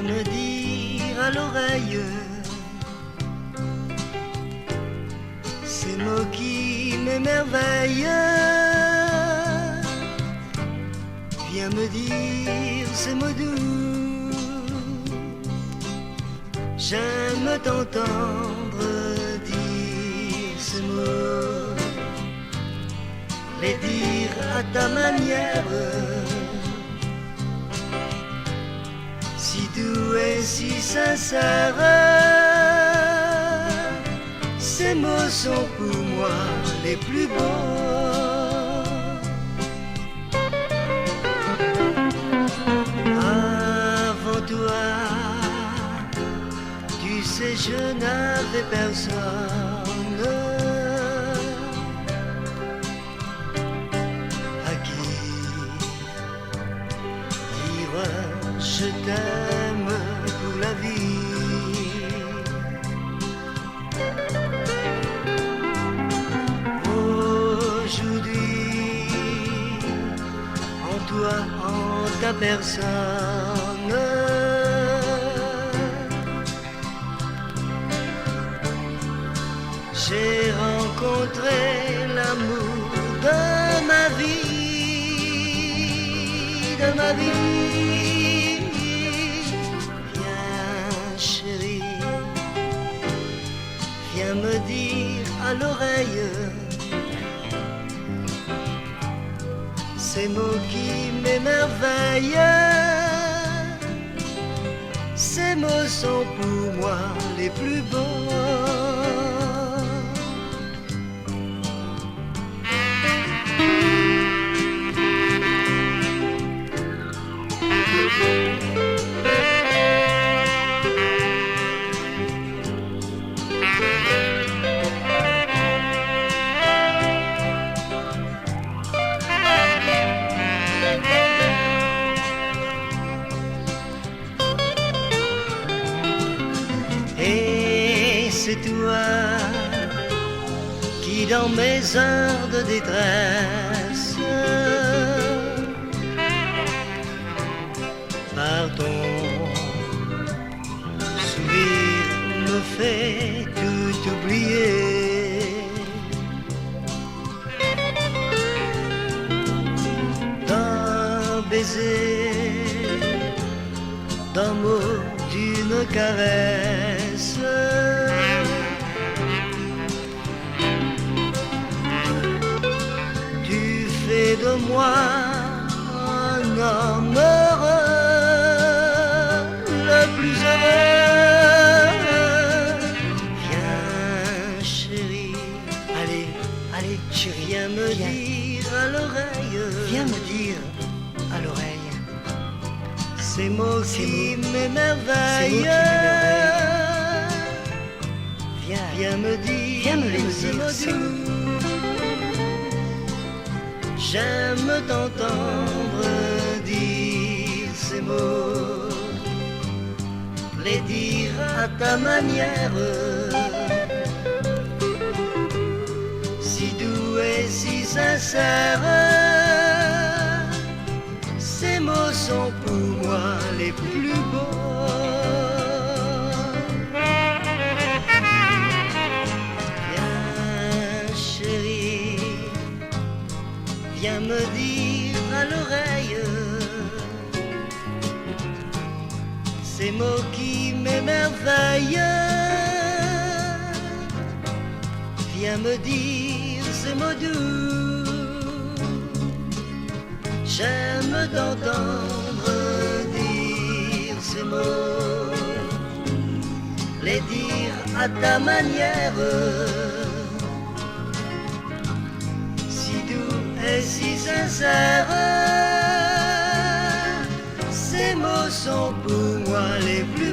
viens me dire à l'oreille ces mots qui m'émerveillent. Viens me dire ces mots doux. J'aime t'entendre dire ces mots, les dire à ta manière, si doux et si sincère. Ces mots sont pour moi les plus beaux. Avant toi, tu sais, je n'avais personne à qui dire je t'aime pour la vie. Toi, en ta personne, j'ai rencontré l'amour de ma vie, de ma vie. Viens chérie, viens me dire à l'oreille ces mots qui m'émerveillent. Ces mots sont pour moi les plus beaux. C'est toi qui dans mes heures de détresse par ton sourire me fait tout oublier. D'un baiser, d'un mot, d'une caresse, de moi un homme heureux, le plus heureux. Viens chérie, allez, allez chérie, viens me dire à l'oreille, viens me dire à l'oreille ces mots qui m'émerveillent. Viens me dire, viens me les dire. J'aime t'entendre dire ces mots, les dire à ta manière, si doux et si sincère. Ces mots sont pour moi les plus beaux. Viens chérie, viens me dire à l'oreille ces mots qui m'émerveillent. Viens me dire ces mots doux. J'aime t'entendre dire ces mots, les dire à ta manière, et si sincère. Ces mots sont pour moi les plus